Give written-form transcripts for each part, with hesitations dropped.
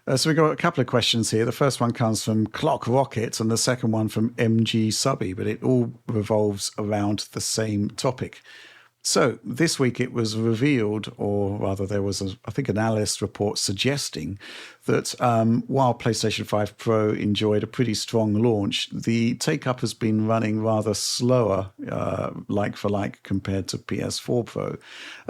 So we've got a couple of questions here. The first one comes from Clock Rocket and the second one from MG Subby, but it all revolves around the same topic. So this week it was revealed, or rather there was, I think, an analyst report suggesting that while PlayStation 5 Pro enjoyed a pretty strong launch, the take-up has been running rather slower, like for like, compared to PS4 Pro.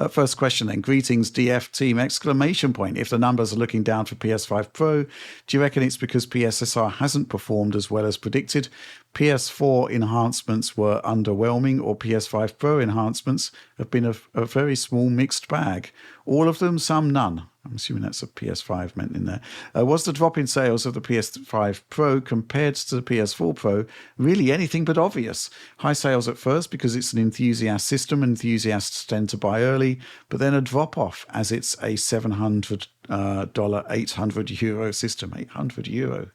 First question then. Greetings, DF team! Exclamation point. If the numbers are looking down for PS5 Pro, do you reckon it's because PSSR hasn't performed as well as predicted? PS4 enhancements were underwhelming, or PS5 Pro enhancements have been a very small mixed bag. All of them, some none. I'm assuming that's a PS5 meant in there. Was the drop in sales of the PS5 Pro compared to the PS4 Pro really anything but obvious? High sales at first because it's an enthusiast system, enthusiasts tend to buy early, but then a drop off as it's a $700, €800 system. €800.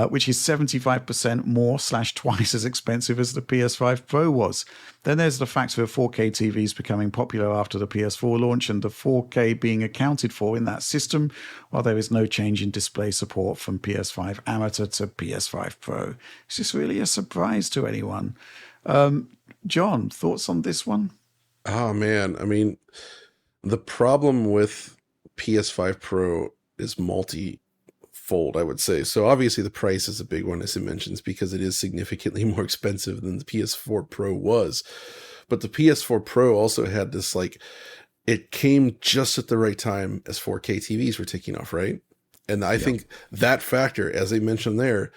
Which is 75% more / twice as expensive as the PS5 Pro was. Then there's the factor of 4K TVs becoming popular after the PS4 launch and the 4K being accounted for in that system, while there is no change in display support from PS5 Amateur to PS5 Pro. Is this really a surprise to anyone? John, thoughts on this one? Oh, man. I mean, the problem with PS5 Pro is multi-fold, I would say. So obviously the price is a big one, as it mentions, because it is significantly more expensive than the PS4 Pro was. But the PS4 Pro also had this, like, it came just at the right time as 4K TVs were taking off, right? And I think that factor, as I mentioned there,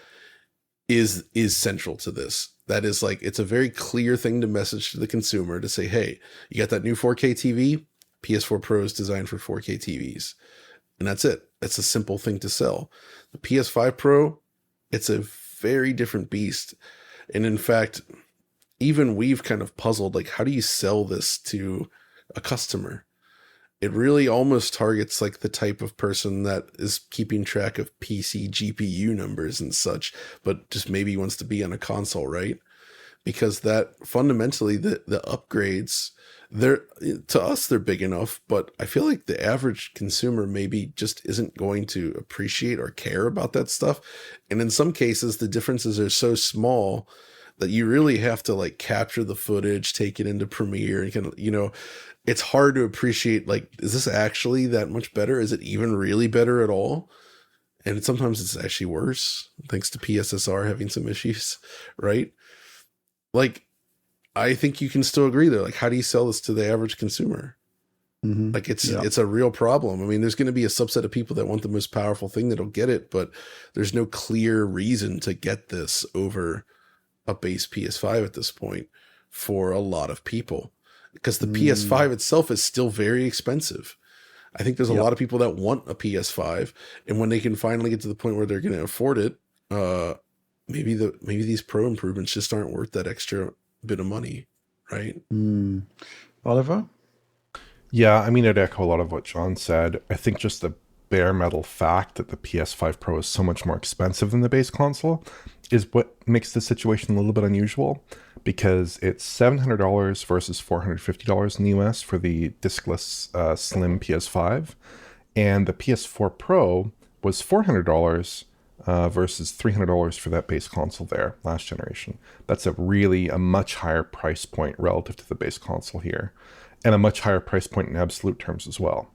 is central to this. That is, like, it's a very clear thing to message to the consumer to say, hey, you got that new 4K TV? PS4 Pro is designed for 4K TVs. And that's it. It's a simple thing to sell. The PS5 Pro, it's a very different beast. And in fact, even we've kind of puzzled, like, how do you sell this to a customer? It really almost targets like the type of person that is keeping track of PC GPU numbers and such, but just maybe wants to be on a console, right? Because that fundamentally the upgrades, they're, to us they're big enough, but I feel like the average consumer maybe just isn't going to appreciate or care about that stuff. And in some cases the differences are so small that you really have to like capture the footage, take it into Premiere, and can, you know, it's hard to appreciate, like, is this actually that much better? Is it even really better at all? And sometimes it's actually worse, thanks to PSSR having some issues, right? Like, I think you can still agree there. Like, how do you sell this to the average consumer? Mm-hmm. Like, it's a real problem. I mean, there's going to be a subset of people that want the most powerful thing that'll get it, but there's no clear reason to get this over a base PS5 at this point for a lot of people, because the PS5 itself is still very expensive. I think there's a lot of people that want a PS5, and when they can finally get to the point where they're going to afford it, maybe these Pro improvements just aren't worth that extra bit of money, right? Oliver? Yeah, I mean, I'd echo a lot of what John said. I think just the bare metal fact that the PS5 Pro is so much more expensive than the base console is what makes the situation a little bit unusual, because it's $700 versus $450 in the US for the diskless slim PS5, and the PS4 Pro was $400 versus $300 for that base console there last generation. That's a much higher price point relative to the base console here, and a much higher price point in absolute terms as well.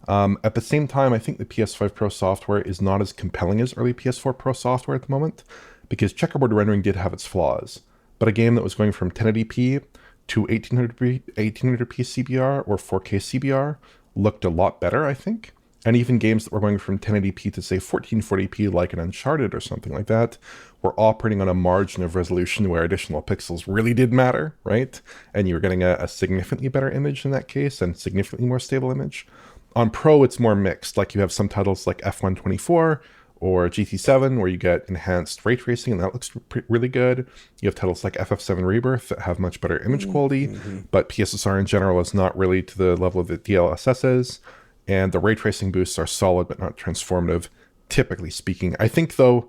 At the same time, I think the PS5 Pro software is not as compelling as early PS4 Pro software at the moment, because checkerboard rendering did have its flaws. But a game that was going from 1080p to 1800p CBR or 4K CBR looked a lot better, I think. And even games that were going from 1080p to, say, 1440p, like an Uncharted or something like that, were operating on a margin of resolution where additional pixels really did matter, right? And you were getting a significantly better image in that case, and significantly more stable image. On Pro, it's more mixed. Like, you have some titles like F124 or GT7 where you get enhanced ray tracing, and that looks really good. You have titles like FF7 Rebirth that have much better image quality, but PSSR in general is not really to the level that DLSS is. And the ray tracing boosts are solid but not transformative, typically speaking. I think, though,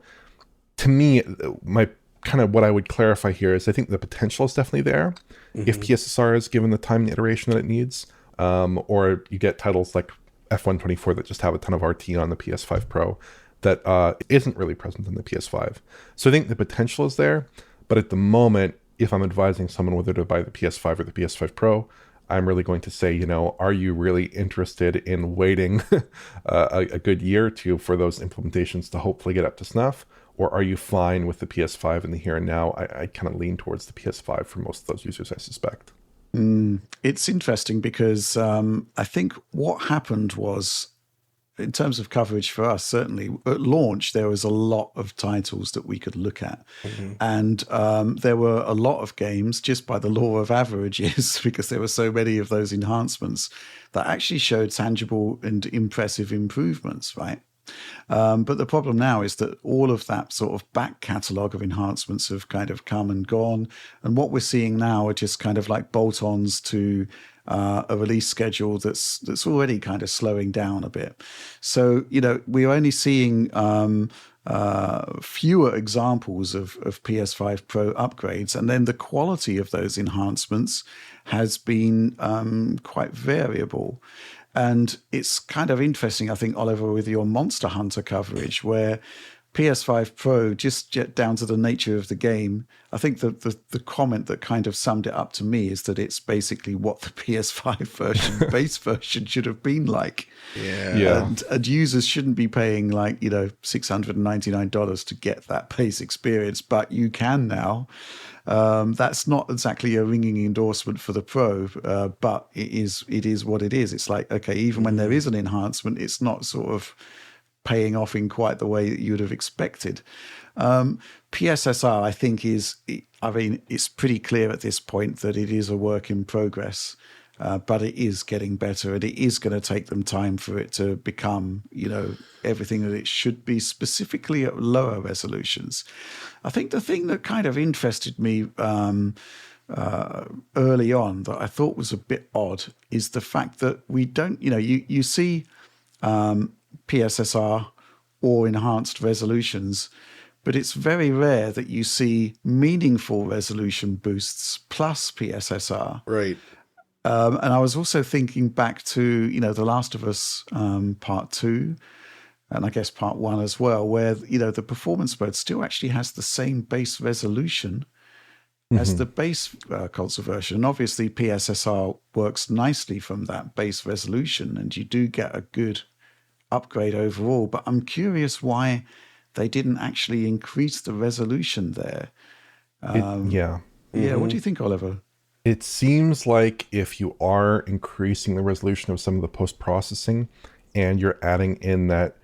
to me, my kind of what I would clarify here is I think the potential is definitely there. If PSSR is given the time and iteration that it needs, or you get titles like F124 that just have a ton of RT on the PS5 Pro that isn't really present in the PS5. So I think the potential is there, but at the moment, if I'm advising someone whether to buy the PS5 or the PS5 Pro, I'm really going to say, are you really interested in waiting a good year or two for those implementations to hopefully get up to snuff? Or are you fine with the PS5 in the here and now? I kind of lean towards the PS5 for most of those users, I suspect. It's interesting because I think what happened was, in terms of coverage for us, certainly at launch, there was a lot of titles that we could look at. And there were a lot of games, just by the law of averages, because there were so many of those enhancements, that actually showed tangible and impressive improvements, right? But the problem now is that all of that sort of back catalogue of enhancements have kind of come and gone. And what we're seeing now are just kind of like bolt-ons to a release schedule that's already kind of slowing down a bit. So, we're only seeing fewer examples of PS5 Pro upgrades. And then the quality of those enhancements has been quite variable. And it's kind of interesting, I think, Oliver, with your Monster Hunter coverage, where PS5 Pro, just down to the nature of the game, I think the comment that kind of summed it up to me is that it's basically what the PS5 version, base version, should have been like. Yeah. And users shouldn't be paying like, $699 to get that base experience, but you can now. That's not exactly a ringing endorsement for the Pro, but it is what it is. It's like, okay, even when there is an enhancement, it's not sort of paying off in quite the way that you would have expected. PSSR, I think, it's pretty clear at this point that it is a work in progress, but it is getting better, and it is going to take them time for it to become, everything that it should be, specifically at lower resolutions. I think the thing that kind of interested me early on that I thought was a bit odd is the fact that we don't, you see PSSR or enhanced resolutions, but it's very rare that you see meaningful resolution boosts plus PSSR. Right. And I was also thinking back to, The Last of Us Part 2, and I guess Part 1 as well, where, the performance mode still actually has the same base resolution as the base console version. And obviously, PSSR works nicely from that base resolution, and you do get a good upgrade overall. But I'm curious why they didn't actually increase the resolution there. What do you think, Oliver? It seems like if you are increasing the resolution of some of the post-processing and you're adding in that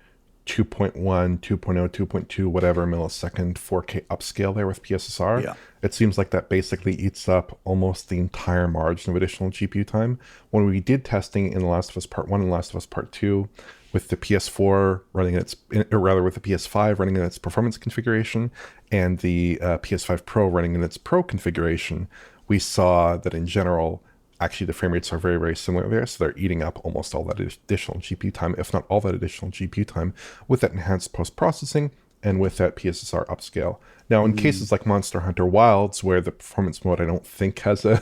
2.1, 2.0, 2.2, whatever millisecond 4K upscale there with PSSR, it seems like that basically eats up almost the entire margin of additional GPU time. When we did testing in The Last of Us Part 1 and Last of Us Part 2, with the PS4 running in its, or rather with the PS5 running in its performance configuration and the PS5 Pro running in its Pro configuration, we saw that in general, actually the frame rates are very, very similar there. So they're eating up almost all that additional GPU time, if not all that additional GPU time, with that enhanced post-processing and with that PSSR upscale. Now, in cases like Monster Hunter Wilds, where the performance mode I don't think has a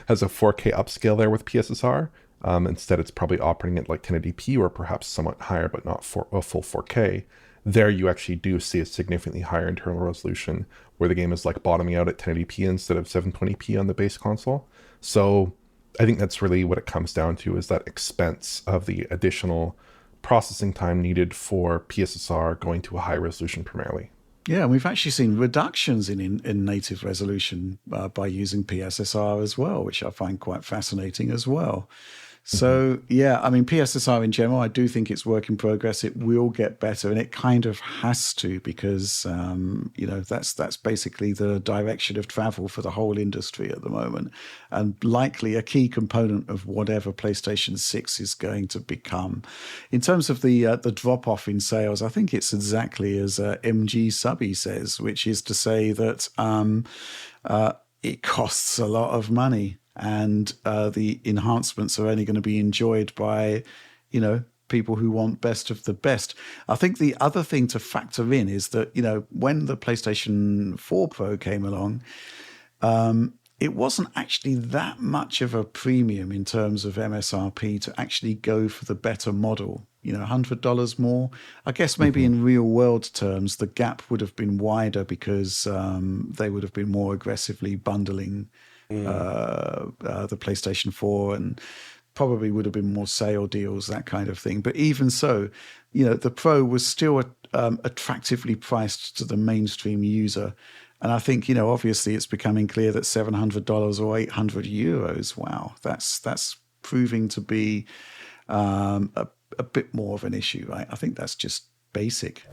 4K upscale there with PSSR, instead it's probably operating at like 1080p or perhaps somewhat higher, but not for a full 4K. There you actually do see a significantly higher internal resolution where the game is like bottoming out at 1080p instead of 720p on the base console. So I think that's really what it comes down to, is that expense of the additional processing time needed for PSSR going to a high resolution primarily. Yeah, and we've actually seen reductions in native resolution by using PSSR as well, which I find quite fascinating as well. So, PSSR in general, I do think it's work in progress. It will get better, and it kind of has to, because, that's basically the direction of travel for the whole industry at the moment, and likely a key component of whatever PlayStation 6 is going to become. In terms of the drop-off in sales, I think it's exactly as MG Subby says, which is to say that it costs a lot of money. And the enhancements are only going to be enjoyed by, people who want best of the best. I think the other thing to factor in is that, when the PlayStation 4 Pro came along, it wasn't actually that much of a premium in terms of MSRP to actually go for the better model. $100 more. I guess maybe in real world terms, the gap would have been wider because they would have been more aggressively bundling the PlayStation 4, and probably would have been more sale deals, that kind of thing. But even so, the Pro was still attractively priced to the mainstream user. And I think, obviously it's becoming clear that $700 or 800 euros, wow, that's proving to be a bit more of an issue, right? I think that's just basic.